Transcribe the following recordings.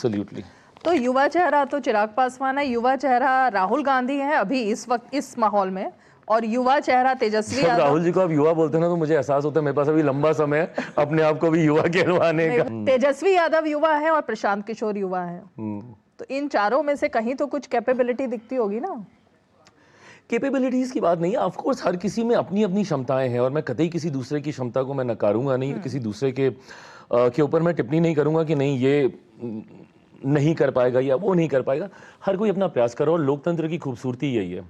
Absolutely. तो युवा चेहरा तो चिराग पासवान है, युवा चेहरा राहुल गांधी है अभी इस वक्त इस माहौल में, और युवा चेहरा तेजस्वी जब यादव। राहुल जी को आप युवा बोलते हैं ना तो मुझे एहसास होता है मेरे पास अभी लंबा समय है अपने आप को भी युवा कहलवाने का। तेजस्वी यादव युवा है और प्रशांत किशोर युवा है, तो इन चारों में से कहीं तो कुछ कैपेबिलिटी दिखती होगी ना। कैपेबिलिटीज की बात नहीं है, ऑफ कोर्स हर किसी में अपनी अपनी क्षमताएं हैं और मैं कतई किसी दूसरे की क्षमता को मैं नकारूंगा नहीं, किसी दूसरे के ऊपर मैं टिप्पणी नहीं करूंगा कि नहीं ये नहीं कर पाएगा या वो नहीं कर पाएगा। हर कोई अपना प्रयास करो और लोकतंत्र की खूबसूरती यही है,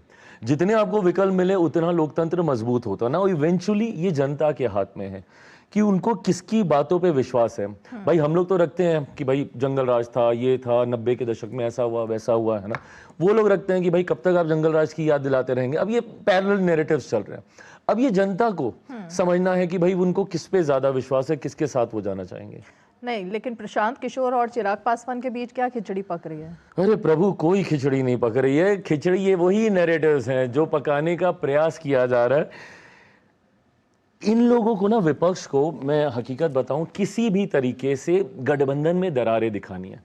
जितने आपको विकल्प मिले उतना लोकतंत्र मजबूत होता है ना। और इवेंचुअली ये जनता के हाथ में है कि उनको किसकी बातों पे विश्वास है। भाई हम लोग तो रखते हैं कि भाई जंगल राज था, ये था, 90 के दशक में ऐसा हुआ वैसा हुआ, है ना। वो लोग रखते हैं कि भाई कब तक आप जंगल राज की याद दिलाते रहेंगे। अब ये पैरेलल नैरेटिव्स चल रहे हैं। अब ये जनता को समझना है कि भाई उनको किस पे ज्यादा विश्वास है, किसके साथ वो जाना चाहेंगे। नहीं, लेकिन प्रशांत किशोर और चिराग पासवान के बीच क्या खिचड़ी पक रही है? अरे प्रभु, कोई खिचड़ी नहीं पक रही है। खिचड़ी ये वही नैरेटिव्स हैं जो पकाने का प्रयास किया जा रहा है। इन लोगों को ना, विपक्ष को मैं हकीकत बताऊं, किसी भी तरीके से गठबंधन में दरारें दिखानी है।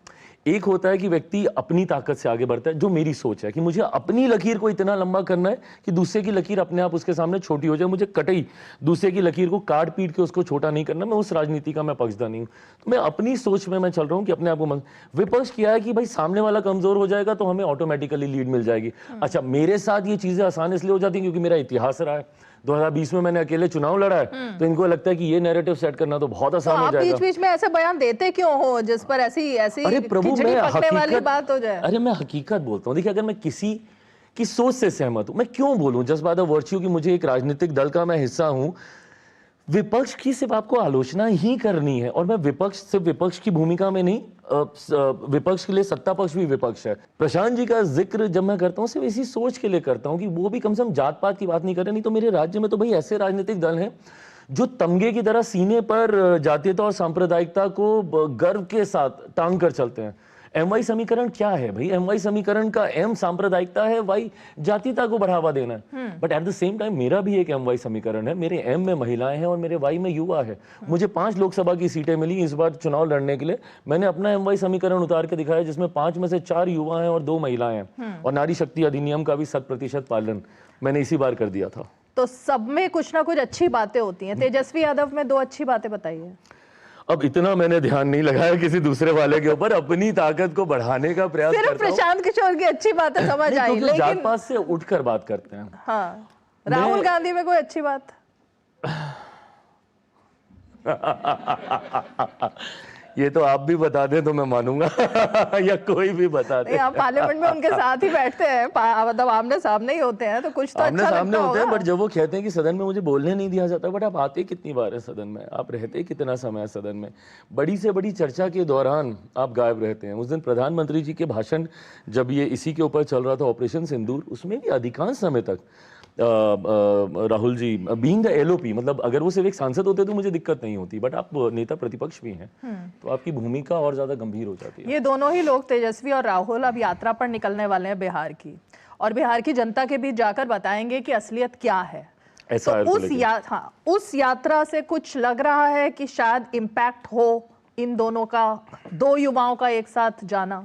एक होता है कि व्यक्ति अपनी ताकत से आगे बढ़ता है, जो मेरी सोच है कि मुझे अपनी लकीर को इतना लंबा करना है कि दूसरे की लकीर अपने आप उसके सामने छोटी हो जाए। मुझे कतई दूसरे की लकीर को काट पीट के उसको छोटा नहीं करना। मैं उस राजनीति का मैं पक्षधर नहीं हूं। तो मैं अपनी सोच में मैं चल रहा हूं कि अपने आप को विपक्ष किया है कि भाई सामने वाला कमजोर हो जाएगा तो हमें ऑटोमेटिकली लीड मिल जाएगी। अच्छा, मेरे साथ ये चीजें आसान इसलिए हो जाती है क्योंकि मेरा इतिहास रहा है। 2020 में मैंने अकेले चुनाव लड़ा है, तो इनको लगता है कि ये नैरेटिव सेट करना तो बहुत आसान हो जाएगा। बीच बीच में ऐसे बयान देते क्यों हो जिस पर ऐसी अरे प्रभु, मैं पकने वाली बात हो जाए? अरे मैं हकीकत बोलता हूँ। देखिए, अगर मैं किसी की सोच से सहमत हूं, मैं क्यों बोलूं जस्ट बाय द वर्च्यू कि मुझे एक राजनीतिक दल का मैं हिस्सा हूं। विपक्ष की सिर्फ आपको आलोचना ही करनी है, और मैं विपक्ष सिर्फ विपक्ष की भूमिका में नहीं, विपक्ष के लिए सत्ता पक्ष भी विपक्ष है। प्रशांत जी का जिक्र जब मैं करता हूं सिर्फ इसी सोच के लिए करता हूं कि वो भी कम से कम जात पात की बात नहीं कर रहे। नहीं तो मेरे राज्य में तो भाई ऐसे राजनीतिक दल हैं जो तमगे की तरह सीने पर जातीयता और सांप्रदायिकता को गर्व के साथ टांग कर चलते हैं। एमवाई समीकरण क्या है भाई? एमवाई समीकरण का एम सांप्रदायिकता है, वाई जातीयता को बढ़ावा देना है। But at the same time मेरा भी एक एमवाई समीकरण है। मेरे एम में महिलाएं हैं और मेरे वाई में युवा है। मुझे 5 लोकसभा की सीटें मिली इस बार चुनाव लड़ने के लिए। मैंने अपना एमवाई समीकरण उतार के दिखाया जिसमें 5 में से 4 युवा हैं और 2 महिलाएं हैं। और नारी शक्ति अधिनियम का भी 100% पालन मैंने इसी बार कर दिया था। तो सब में कुछ ना कुछ अच्छी बातें होती हैं। तेजस्वी यादव में 2 अच्छी बातें बताइए। अब इतना मैंने ध्यान नहीं लगाया किसी दूसरे वाले के ऊपर, अपनी ताकत को बढ़ाने का प्रयास करता हूं। प्रशांत किशोर की अच्छी बातें समझ आई, लेकिन जात पात से उठकर बात करते हैं। हाँ, राहुल गांधी में कोई अच्छी बात? ये तो आप भी बता दें तो मैं मानूंगा या कोई भी बता दे। आप पार्लियामेंट में उनके साथ ही बैठते हैं, मतलब आमने सामने ही होते हैं, तो कुछ तो आमने अच्छा सामने लगता होते हैं। होगा। बट जब वो कहते हैं कि सदन में मुझे बोलने नहीं दिया जाता, बट आप आते कितनी बार है सदन में? आप रहते कितना समय है सदन में? बड़ी से बड़ी चर्चा के दौरान आप गायब रहते हैं। उस दिन प्रधानमंत्री जी के भाषण जब ये इसी के ऊपर चल रहा था, ऑपरेशन सिंदूर, उसमें भी अधिकांश समय तक Rahul ji being the LOP, मतलब अगर वो सिर्फ एक सांसद होते तो मुझे दिक्कत नहीं होती, बट आप नेता प्रतिपक्ष भी हैं तो आपकी भूमिका और ज्यादा गंभीर हो जाती है। ये दोनों ही लोग, तेजस्वी और राहुल, अब यात्रा पर निकलने वाले हैं बिहार की, और बिहार की जनता के बीच जाकर बताएंगे कि असलियत क्या है। ऐसा तो उस यात्रा से कुछ लग रहा है कि शायद इम्पैक्ट हो इन दोनों का, 2 युवाओं का एक साथ जाना।